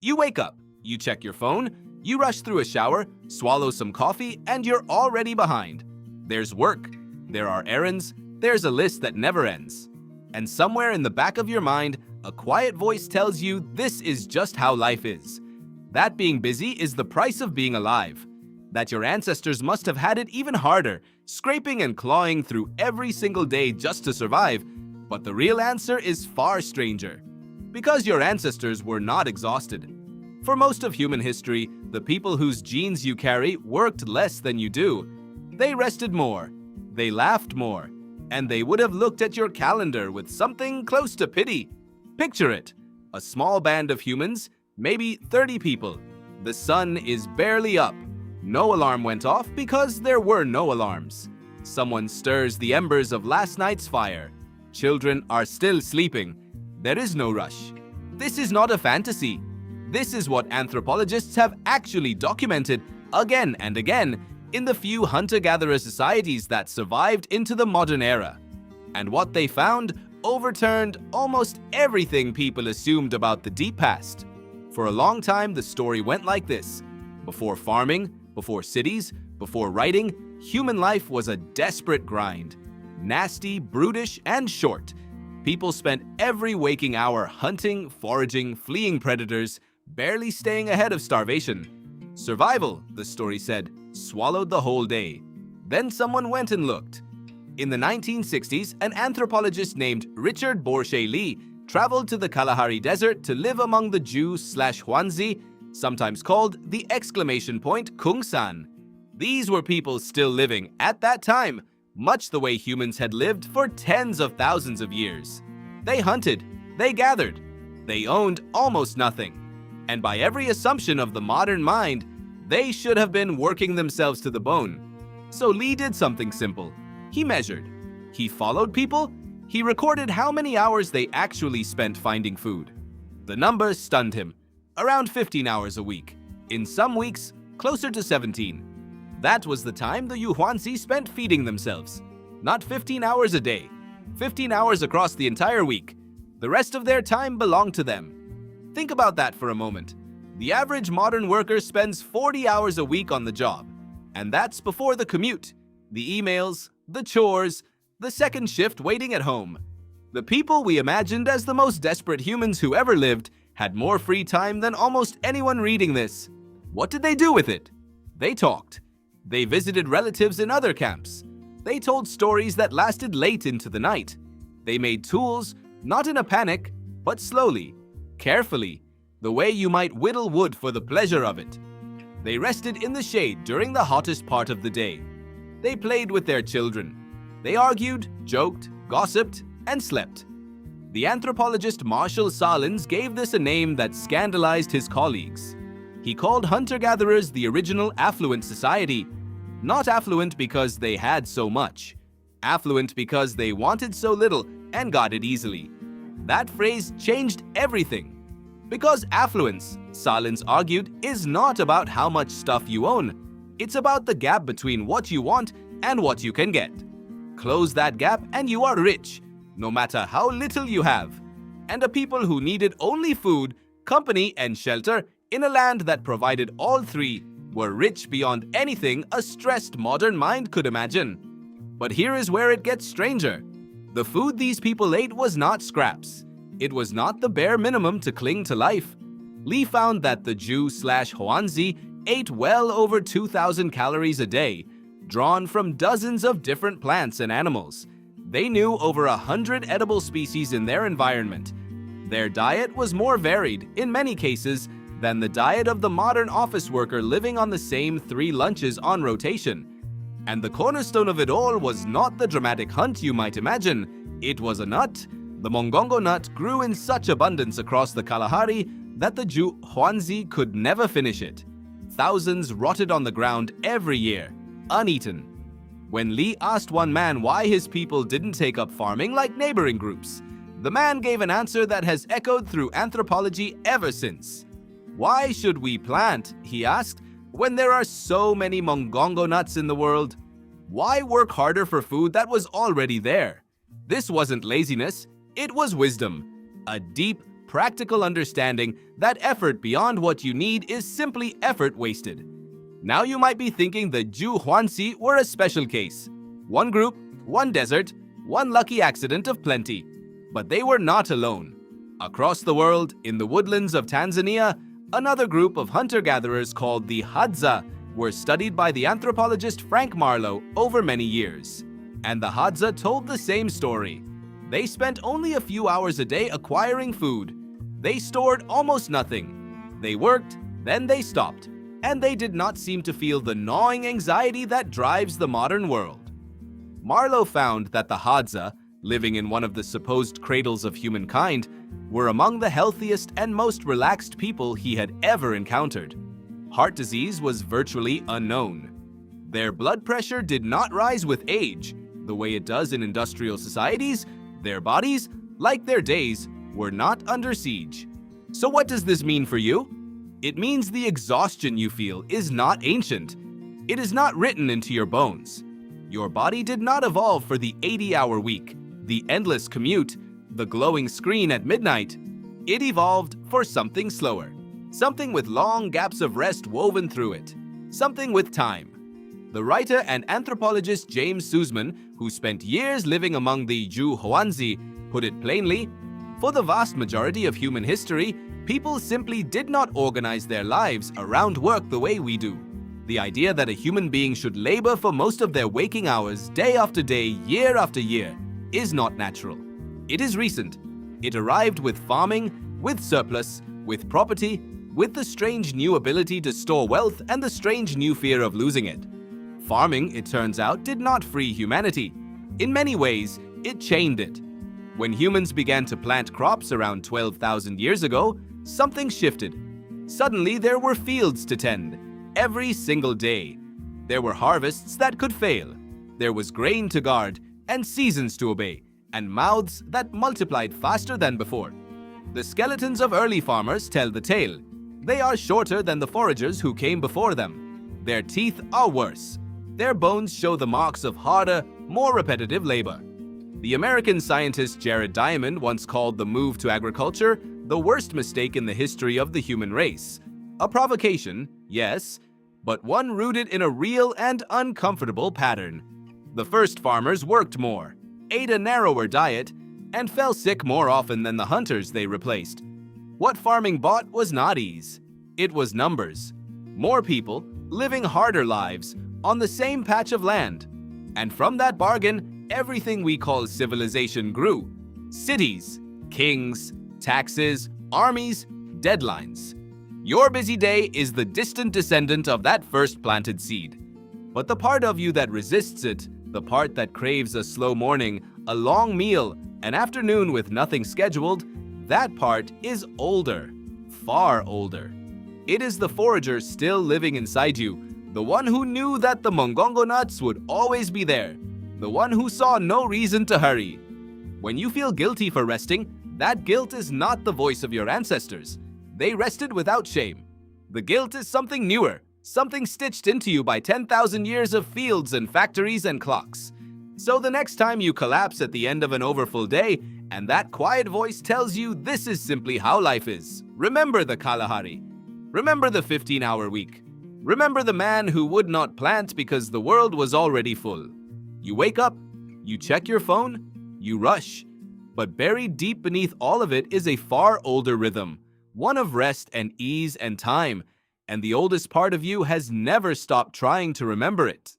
You wake up, you check your phone, you rush through a shower, swallow some coffee, and you're already behind. There's work, there are errands, there's a list that never ends. And somewhere in the back of your mind, a quiet voice tells you this is just how life is. That being busy is the price of being alive. That your ancestors must have had it even harder, scraping and clawing through every single day just to survive. But the real answer is far stranger. Because your ancestors were not exhausted. For most of human history, the people whose genes you carry worked less than you do. They rested more, they laughed more, and they would have looked at your calendar with something close to pity. Picture it, a small band of humans, maybe 30 people. The sun is barely up. No alarm went off because there were no alarms. Someone stirs the embers of last night's fire. Children are still sleeping. There is no rush. This is not a fantasy. This is what anthropologists have actually documented again and again in the few hunter-gatherer societies that survived into the modern era. And what they found overturned almost everything people assumed about the deep past. For a long time, the story went like this. Before farming, before cities, before writing, human life was a desperate grind. Nasty, brutish, and short. People spent every waking hour hunting, foraging, fleeing predators, barely staying ahead of starvation. Survival, the story said, swallowed the whole day. Then someone went and looked. In the 1960s, an anthropologist named Richard Borshay-Lee traveled to the Kalahari Desert to live among the Jews/hoansi, sometimes called the exclamation point Kungsan. These were people still living, at that time, much the way humans had lived for tens of thousands of years. They hunted, they gathered, they owned almost nothing. And by every assumption of the modern mind, they should have been working themselves to the bone. So Lee did something simple. He measured. He followed people. He recorded how many hours they actually spent finding food. The number stunned him. Around 15 hours a week. In some weeks, closer to 17. That was the time the Yuhuansi spent feeding themselves. Not 15 hours a day. 15 hours across the entire week. The rest of their time belonged to them. Think about that for a moment. The average modern worker spends 40 hours a week on the job. And that's before the commute, the emails, the chores, the second shift waiting at home. The people we imagined as the most desperate humans who ever lived had more free time than almost anyone reading this. What did they do with it? They talked. They visited relatives in other camps. They told stories that lasted late into the night. They made tools, not in a panic, but slowly, carefully, the way you might whittle wood for the pleasure of it. They rested in the shade during the hottest part of the day. They played with their children. They argued, joked, gossiped, and slept. The anthropologist Marshall Sahlins gave this a name that scandalized his colleagues. He called hunter-gatherers the original affluent society. Not affluent because they had so much. Affluent because they wanted so little and got it easily. That phrase changed everything. Because affluence, Sahlins argued, is not about how much stuff you own. It's about the gap between what you want and what you can get. Close that gap and you are rich, no matter how little you have. And a people who needed only food, company, and shelter in a land that provided all three were rich beyond anything a stressed modern mind could imagine. But here is where it gets stranger. The food these people ate was not scraps. It was not the bare minimum to cling to life. Lee found that the Jew/hoansi ate well over 2,000 calories a day, drawn from dozens of different plants and animals. They knew over 100 edible species in their environment. Their diet was more varied, in many cases, than the diet of the modern office worker living on the same 3 lunches on rotation. And the cornerstone of it all was not the dramatic hunt you might imagine. It was a nut. The mongongo nut grew in such abundance across the Kalahari that the Jew/hoansi could never finish it. Thousands rotted on the ground every year, uneaten. When Lee asked one man why his people didn't take up farming like neighboring groups, the man gave an answer that has echoed through anthropology ever since. Why should we plant, he asked, when there are so many mongongo nuts in the world? Why work harder for food that was already there? This wasn't laziness, it was wisdom. A deep, practical understanding that effort beyond what you need is simply effort wasted. Now you might be thinking the hoansi were a special case. One group, one desert, one lucky accident of plenty. But they were not alone. Across the world, in the woodlands of Tanzania, another group of hunter-gatherers called the Hadza were studied by the anthropologist Frank Marlowe over many years. And the Hadza told the same story. They spent only a few hours a day acquiring food. They stored almost nothing. They worked, then they stopped, and they did not seem to feel the gnawing anxiety that drives the modern world. Marlowe found that the Hadza, living in one of the supposed cradles of humankind, were among the healthiest and most relaxed people he had ever encountered. Heart disease was virtually unknown. Their blood pressure did not rise with age, the way it does in industrial societies. Their bodies, like their days, were not under siege. So what does this mean for you? It means the exhaustion you feel is not ancient. It is not written into your bones. Your body did not evolve for the 80-hour week, the endless commute, the glowing screen at midnight. It evolved for something slower, something with long gaps of rest woven through it, something with time. The writer and anthropologist James Sussman, who spent years living among the hoansi, put it plainly: for the vast majority of human history, people simply did not organize their lives around work the way we do. The idea that a human being should labor for most of their waking hours, day after day, year after year, is not natural. It is recent. It arrived with farming, with surplus, with property, with the strange new ability to store wealth and the strange new fear of losing it. Farming, it turns out, did not free humanity. In many ways, it chained it. When humans began to plant crops around 12,000 years ago, something shifted. Suddenly, there were fields to tend, every single day. There were harvests that could fail. There was grain to guard, and seasons to obey, and mouths that multiplied faster than before. The skeletons of early farmers tell the tale. They are shorter than the foragers who came before them. Their teeth are worse. Their bones show the marks of harder, more repetitive labor. The American scientist Jared Diamond once called the move to agriculture the worst mistake in the history of the human race. A provocation, yes, but one rooted in a real and uncomfortable pattern. The first farmers worked more, ate a narrower diet, and fell sick more often than the hunters they replaced. What farming bought was not ease. It was numbers. More people living harder lives on the same patch of land. And from that bargain, everything we call civilization grew. Cities, kings, taxes, armies, deadlines. Your busy day is the distant descendant of that first planted seed. But the part of you that resists it, the part that craves a slow morning, a long meal, an afternoon with nothing scheduled, that part is older, far older. It is the forager still living inside you, the one who knew that the mongongo nuts would always be there, the one who saw no reason to hurry. When you feel guilty for resting, that guilt is not the voice of your ancestors. They rested without shame. The guilt is something newer, something stitched into you by 10,000 years of fields and factories and clocks. So the next time you collapse at the end of an overfull day, and that quiet voice tells you this is simply how life is, remember the Kalahari. Remember the 15-hour week. Remember the man who would not plant because the world was already full. You wake up, you check your phone, you rush. But buried deep beneath all of it is a far older rhythm, one of rest and ease and time, and the oldest part of you has never stopped trying to remember it.